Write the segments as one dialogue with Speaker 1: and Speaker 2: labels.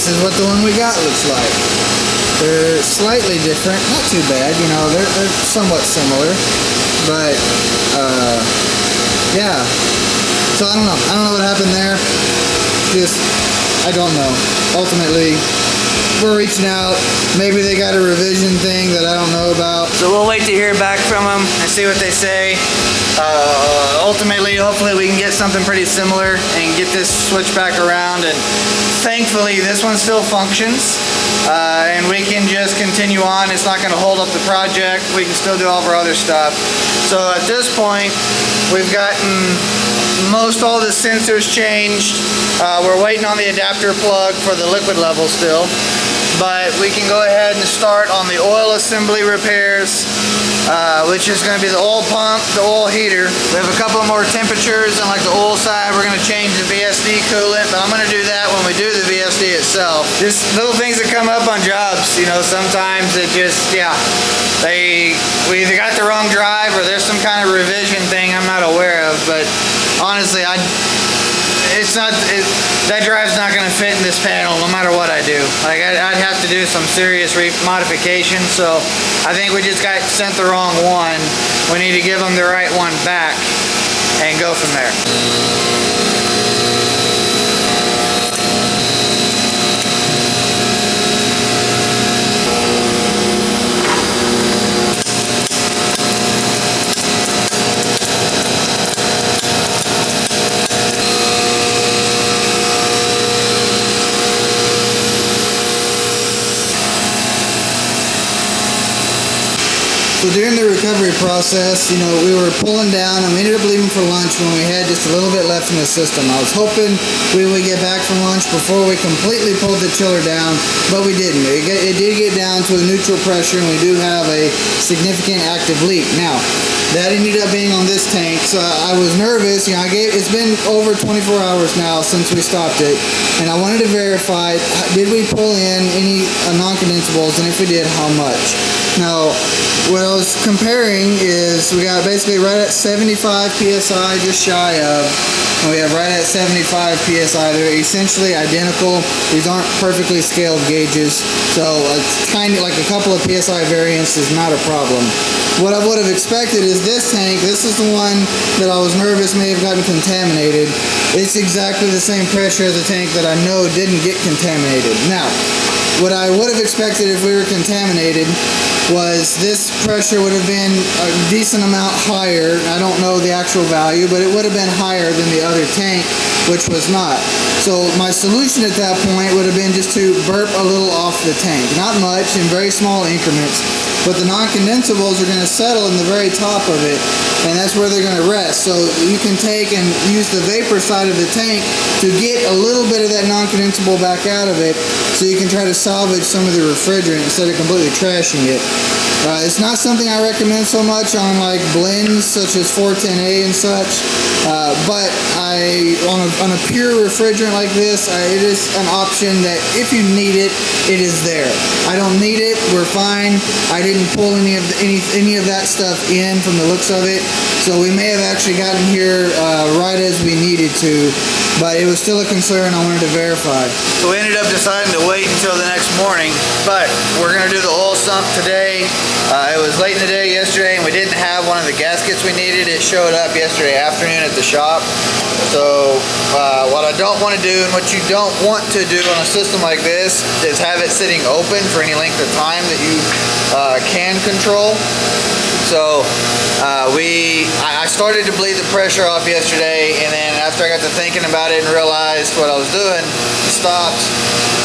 Speaker 1: this is what the one we got looks like. They're slightly different, not too bad, you know, they're somewhat similar, but yeah. So I don't know what happened there. Just, I don't know. Ultimately, we're reaching out. Maybe they got a revision thing that I don't know about. So we'll wait to hear back from them and see what they say. Ultimately, hopefully we can get something pretty similar and get this switched back around. And thankfully, this one still functions. And we can just continue on. It's not going to hold up the project. We can still do all of our other stuff. So at this point, we've gotten most all the sensors changed. We're waiting on the adapter plug for the liquid level still. But we can go ahead and start on the oil assembly repairs, which is going to be the oil pump, the oil heater. We have a couple more temperatures, and like the oil side, we're going to change the VSD coolant, but I'm going to do that when we do the VSD itself. Just little things that come up on jobs, you know, sometimes it just, yeah, we either got the wrong drive or there's some kind of revision thing I'm not aware of, but honestly, that drive's not going to fit in this panel no matter what I do. Like I'd have to do some serious modification, so I think we just got sent the wrong one. We need to give them the right one back and go from there. So during the recovery process, you know, we were pulling down and we ended up leaving for lunch when we had just a little bit left in the system. I was hoping we would get back from lunch before we completely pulled the chiller down, but we didn't. It did get down to a neutral pressure, and we do have a significant active leak. Now, that ended up being on this tank, so I was nervous. You know, it's been over 24 hours now since we stopped it, and I wanted to verify, did we pull in any non-condensables, and if we did, how much? Now, what I was comparing is we got basically right at 75 psi, just shy of, and we have right at 75 psi. They're essentially identical. These aren't perfectly scaled gauges, so it's kind of like a couple of psi variance is not a problem. What I would have expected is this tank. This is the one that I was nervous may have gotten contaminated. It's exactly the same pressure as the tank that I know didn't get contaminated. Now, what I would have expected if we were contaminated was this pressure would have been a decent amount higher. I don't know the actual value, but it would have been higher than the other tank, which was not. So my solution at that point would have been just to burp a little off the tank. Not much, in very small increments, but the non-condensables are going to settle in the very top of it, and that's where they're going to rest. So you can take and use the vapor side of the tank to get a little bit of that non-condensable back out of it, so you can try to salvage some of the refrigerant instead of completely trashing it. It's not something I recommend so much on like blends such as 410A and such, but on a pure refrigerant like this, it is an option that if you need it, it is there. I don't need it. We're fine. I didn't pull any of that stuff in from the looks of it, so we may have actually gotten here right as we needed to, but it was still a concern I wanted to verify. So we ended up deciding to wait until the next morning, but we're going to do the oil sump today. It was late in the day yesterday, and we didn't have one of the gaskets we needed. It showed up yesterday afternoon at the shop. So what I don't want to do, and what you don't want to do on a system like this, is have it sitting open for any length of time that you can control. So I started to bleed the pressure off yesterday, and then after I got to thinking about it and realized what I was doing, I stopped,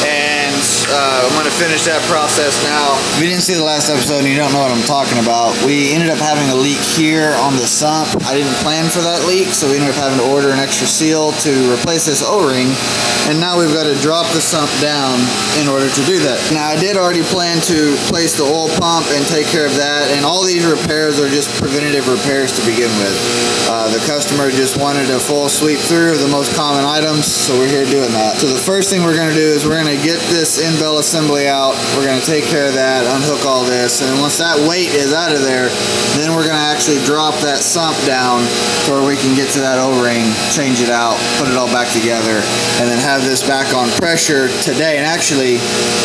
Speaker 1: and I'm going to finish that process now. If you didn't see the last episode and you don't know what I'm talking about, we ended up having a leak here on the sump. I didn't plan for that leak, so we ended up having to order an extra seal to replace this O-ring, and now we've got to drop the sump down in order to do that. Now, I did already plan to place the oil pump and take care of that, and all these repairs are just preventative repairs to begin with. The customer just wanted a full sweep through of the most common items, so we're here doing that. So the first thing we're going to do is we're going to get this in turn bell assembly out. We're going to take care of that, unhook all this, and then once that weight is out of there, then we're going to actually drop that sump down to where we can get to that O-ring, change it out, put it all back together, and then have this back on pressure today. And actually,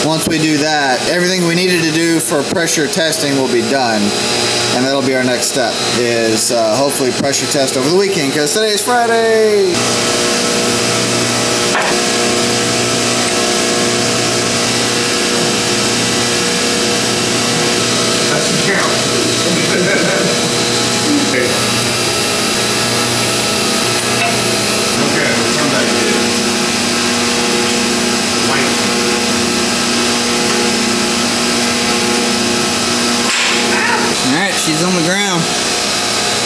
Speaker 1: once we do that, everything we needed to do for pressure testing will be done, and that'll be our next step, is hopefully pressure test over the weekend, because today is Friday. Alright, she's on the ground.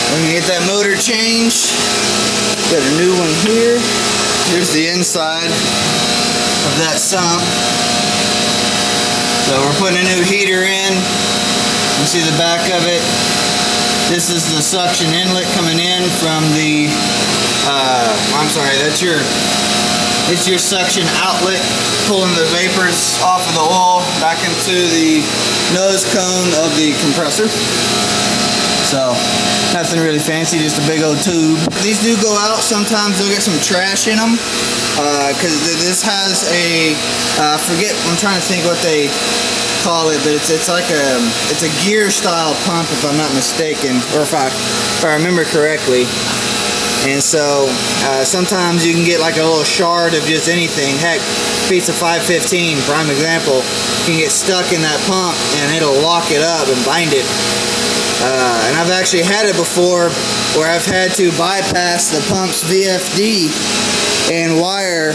Speaker 1: We're gonna get that motor changed. Got a new one here. Here's the inside of that sump. So we're putting a new heater in. You see the back of it. This is the suction inlet coming in from the, I'm sorry, it's your suction outlet, pulling the vapors off of the oil back into the nose cone of the compressor. So, nothing really fancy, just a big old tube. These do go out. Sometimes they'll get some trash in them, because this has a, I'm trying to think what they call it, but it's like it's a gear style pump, if I'm not mistaken, or if I remember correctly. And so sometimes you can get like a little shard of just anything. Heck, piece of 515, prime example, can get stuck in that pump and it'll lock it up and bind it. And I've actually had it before where I've had to bypass the pump's VFD and wire,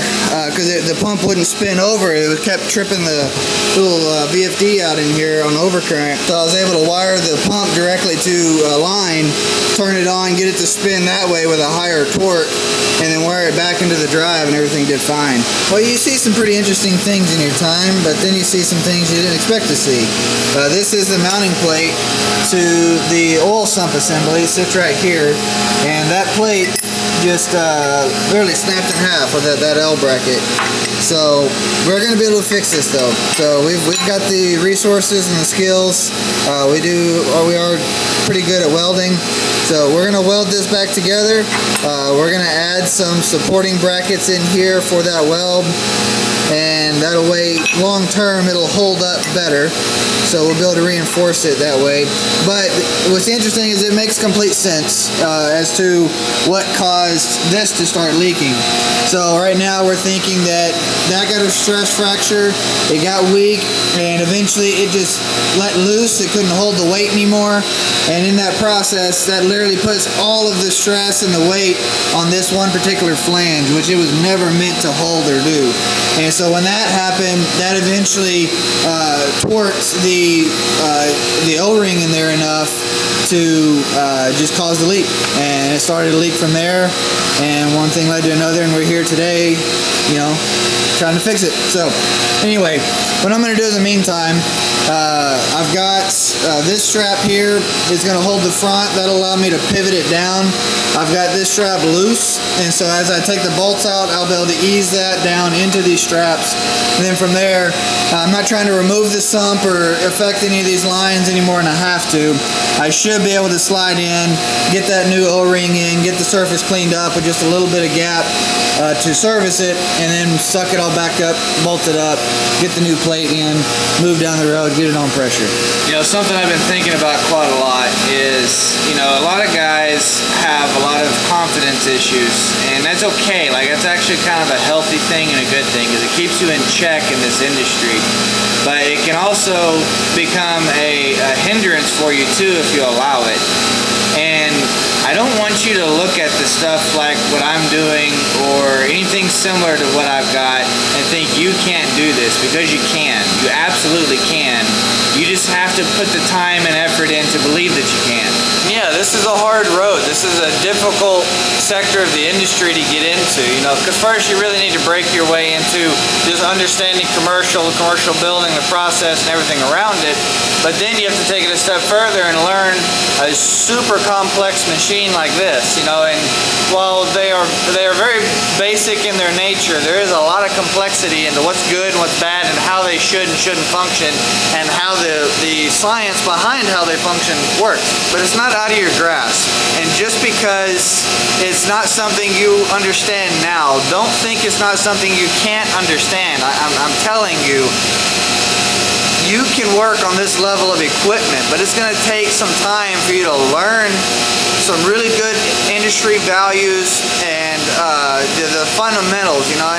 Speaker 1: because the pump wouldn't spin over. It kept tripping the little VFD out in here on overcurrent. So I was able to wire the pump directly to a line, turn it on, get it to spin that way with a higher torque, and then wire it back into the drive, and everything did fine. Well, you see some pretty interesting things in your time, but then you see some things you didn't expect to see. This is the mounting plate to the oil sump assembly. It sits right here, and that plate just barely snapped in half with that L bracket. So we're going to be able to fix this though. So we've got the resources and the skills. We are pretty good at welding. So we're going to weld this back together. We're going to add some supporting brackets in here for that weld, and that'll way long term it'll hold up better. So we'll be able to reinforce it that way. But what's interesting is it makes complete sense as to what caused this to start leaking. So right now we're thinking that got a stress fracture, it got weak, and eventually it just let loose. It couldn't hold the weight anymore. And in that process, that literally puts all of the stress and the weight on this one particular flange, which it was never meant to hold or do. And so when that happened, that eventually torqued the O-ring in there enough to just cause the leak, and it started to leak from there, and one thing led to another, and we're here today, you know, trying to fix it. So anyway, what I'm going to do in the meantime, I've got this strap here is going to hold the front. That'll allow me to pivot it down. I've got this strap loose, and so as I take the bolts out, I'll be able to ease that down into these straps, and then from there, I'm not trying to remove the sump or affect any of these lines anymore than I have to. I should be able to slide in, get that new O-ring in, get the surface cleaned up with just a little bit of gap to service it, and then suck it all back up, bolt it up, get the new plate in, move down the road, get it on pressure.
Speaker 2: You know, something I've been thinking about quite a lot is, you know, a lot of guys have a lot of confidence issues, and that's okay. Like, that's actually kind of a healthy thing and a good thing, because it keeps you in check in this industry. But it can also become a hindrance for you too if you allow it. And I don't want you to look at the stuff like what I'm doing or anything similar to what I've got and think you can't do this, because you can. You absolutely can. You just have to put the time and effort in to believe that you can. Yeah, this is a hard road. This is a difficult sector of the industry to get into, you know, because first you really need to break your way into just understanding commercial building, the process and everything around it. But then you have to take it a step further and learn a super complex machine machine like this, you know, and while they are very basic in their nature, there is a lot of complexity into what's good and what's bad and how they should and shouldn't function and how the science behind how they function works. But it's not out of your grasp. And just because it's not something you understand now, don't think it's not something you can't understand. I'm telling you, you can work on this level of equipment, but it's going to take some time for you to learn some really good industry values and the fundamentals, you know.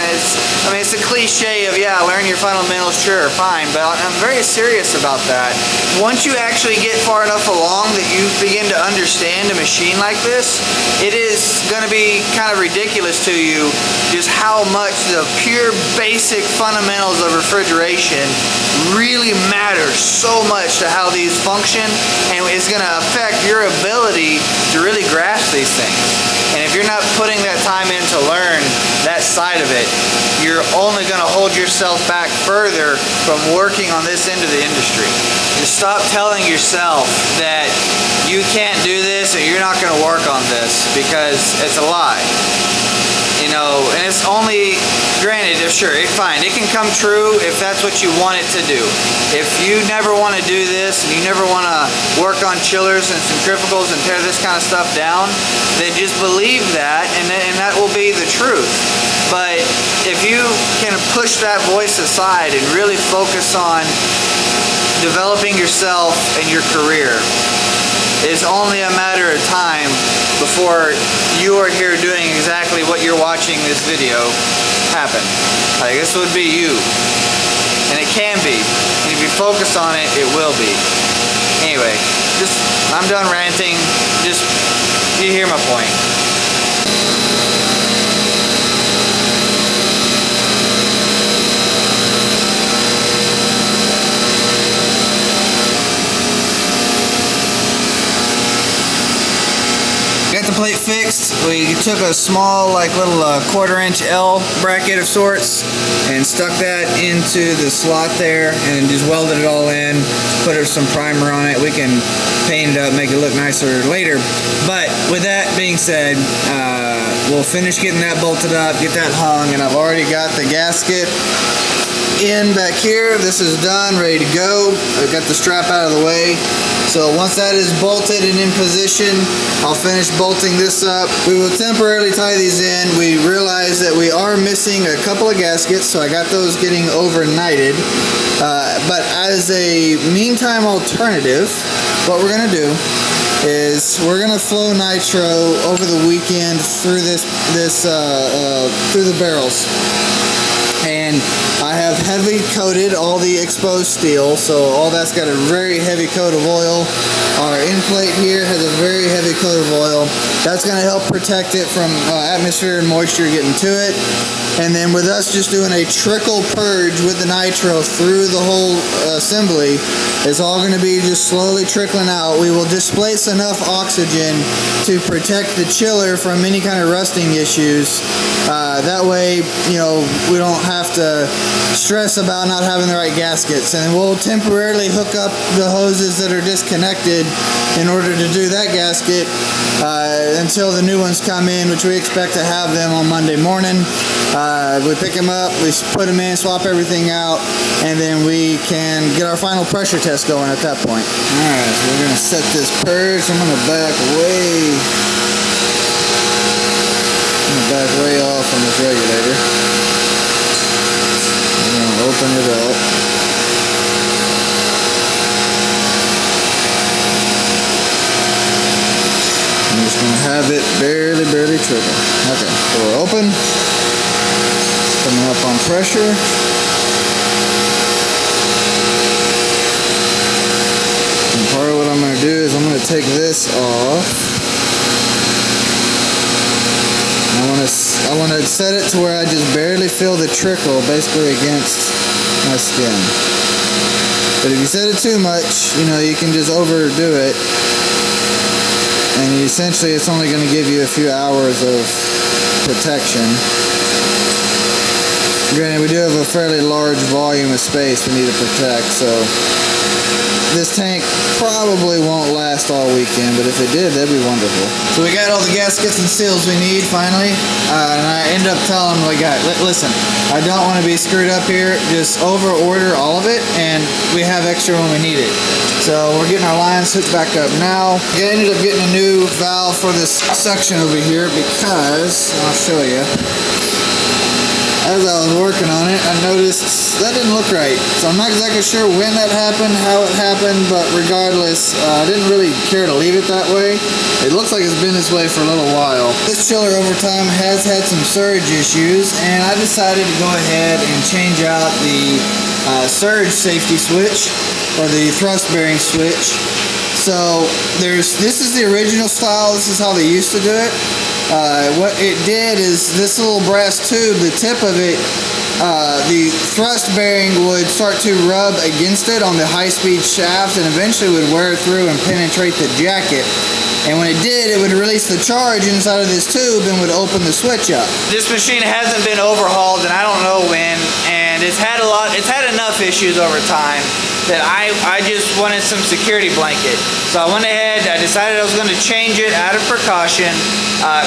Speaker 2: And it's a cliche of, yeah, learn your fundamentals, sure, fine, but I'm very serious about that. Once you actually get far enough along that you begin to understand a machine like this, it is going to be kind of ridiculous to you just how much the pure basic fundamentals of refrigeration really matters so much to how these function, and it's going to affect your ability to really grasp these things. And if you're not putting that time in to learn that side of it, you're only going to hold yourself back further from working on this end of the industry. Just stop telling yourself that you can't do this or you're not going to work on this, because it's a lie. You know, and it's only, granted, sure, fine, it can come true if that's what you want it to do. If you never want to do this and you never want to work on chillers and centrifugals and tear this kind of stuff down, then just believe that, and that will be the truth. But if you can push that voice aside and really focus on developing yourself and your career, it's only a matter of time before you are here doing exactly what you're watching this video happen. Like, this would be you. And it can be. And if you focus on it, it will be. Anyway, I'm done ranting. You hear my point. Got the plate fixed. We took a small, like, little quarter-inch L bracket of sorts and stuck that into the slot there and just welded it all in, put some primer on it. We can paint it up, make it look nicer later. But with that being said, we'll finish getting that bolted up, get that hung, and I've already got the gasket in back here. This is done, ready to go. I've got the strap out of the way. So once that is bolted and in position, I'll finish bolting this up. We will temporarily tie these in. We realize that we are missing a couple of gaskets, so I got those getting overnighted. But as a meantime alternative, what we're gonna do is we're gonna flow nitro over the weekend through through the barrels. And I have heavy coated all the exposed steel, so all that's got a very heavy coat of oil. Our end plate here has a very heavy coat of oil. That's going to help protect it from atmosphere and moisture getting to it. And then with us just doing a trickle purge with the nitro through the whole assembly, it's all going to be just slowly trickling out. We will displace enough oxygen to protect the chiller from any kind of rusting issues. That way, you know, we don't have to stress about not having the right gaskets. And we'll temporarily hook up the hoses that are disconnected in order to do that gasket until the new ones come in, which we expect to have them on Monday morning. We pick them up, we put them in, swap everything out, and then we can get our final pressure test going at that point. Alright, so we're going to set this purge. I'm going to back way off on this regulator. I'm going to open it up. I'm just going to have it barely trickle. Okay, so we're open. Coming up on pressure. And part of what I'm going to do is I'm going to take this off. I want to set it to where I just barely feel the trickle basically against my skin. But if you set it too much, you know, you can just overdo it. And essentially it's only going to give you a few hours of protection. Granted, we do have a fairly large volume of space we need to protect, so this tank
Speaker 1: probably won't last all weekend, but if it did, that'd be wonderful. So we got all the gaskets and seals we need finally, and I ended up telling my guy, listen, I don't want to be screwed up here, just over order all of it, and we have extra when we need it. So we're getting our lines hooked back up now. I ended up getting a new valve for this suction over here because, I'll show you. As I was working on it, I noticed that didn't look right. So I'm not exactly sure when that happened, how it happened, but regardless, I didn't really care to leave it that way. It looks like it's been this way for a little while. This chiller over time has had some surge issues, and I decided to go ahead and change out the surge safety switch, or the thrust bearing switch. So this is the original style. This is how they used to do it. What it did is this little brass tube, the tip of it, the thrust bearing would start to rub against it on the high-speed shaft and eventually would wear through and penetrate the jacket. And when it did, it would release the charge inside of this tube and would open the switch up.
Speaker 2: This machine hasn't been overhauled and I don't know when, and it's had enough issues over time that I just wanted some security blanket. So I went ahead, I decided I was going to change it out of precaution.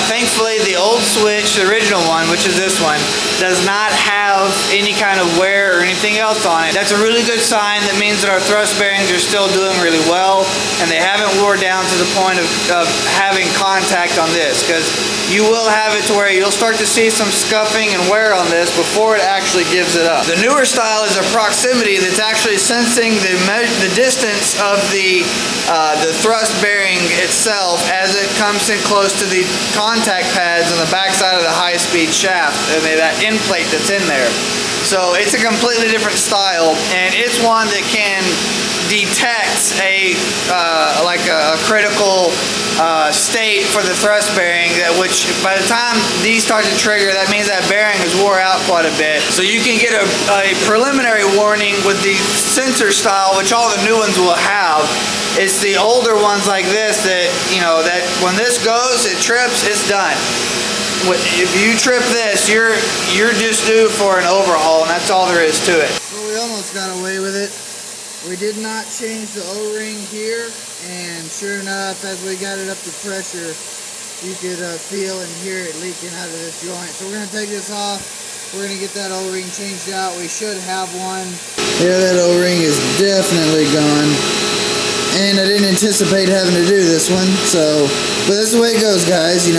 Speaker 2: Thankfully, the old switch, the original one, which is this one, does not have any kind of wear or anything else on it. That's a really good sign. That means that our thrust bearings are still doing really well and they haven't wore down to the point of having contact on this, because you will have it to where you'll start to see some scuffing and wear on this before it actually gives it up. The newer style is a proximity that's actually sensing the distance of the thrust bearing itself as it comes in close to the contact pads on the backside of the high-speed shaft, and that end plate that's in there. So it's a completely different style, and it's one that can detect a critical state for the thrust bearing, which by the time these start to trigger, that means that bearing is wore out quite a bit. So you can get a preliminary warning with the sensor style, which all the new ones will have. It's the older ones like this that, that when this goes, it trips, it's done. If you trip this, you're just due for an overhaul, and that's all there is to it.
Speaker 1: Well, we almost got away with it. We did not change the O-ring here, and sure enough, as we got it up to pressure, you could feel and hear it leaking out of this joint. So we're going to take this off. We're going to get that O-ring changed out. We should have one. Yeah, that O-ring is definitely gone. And I didn't anticipate having to do this one, but that's the way it goes, guys. You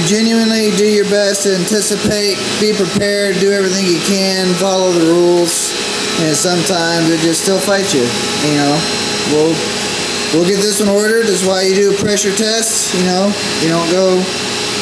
Speaker 1: genuinely do your best to anticipate, be prepared, do everything you can, follow the rules, and sometimes it just still fights you. We'll get this one ordered. That's why you do pressure tests. You don't go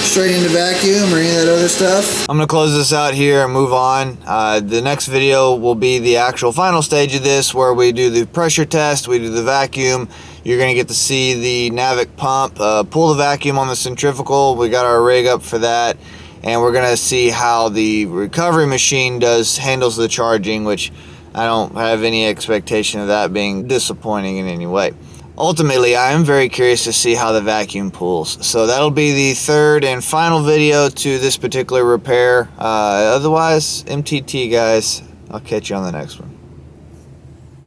Speaker 1: straight into vacuum or any of that other stuff. I'm gonna close this out here and move on. The next video will be the actual final stage of this, where we do the pressure test, we do the vacuum. You're gonna get to see the Navic pump pull the vacuum on the centrifugal. We got our rig up for that, and we're gonna see how the recovery machine handles the charging, which I don't have any expectation of that being disappointing in any way. Ultimately, I am very curious to see how the vacuum pulls. So that'll be the third and final video to this particular repair. Otherwise, MTT guys, I'll catch you on the next one.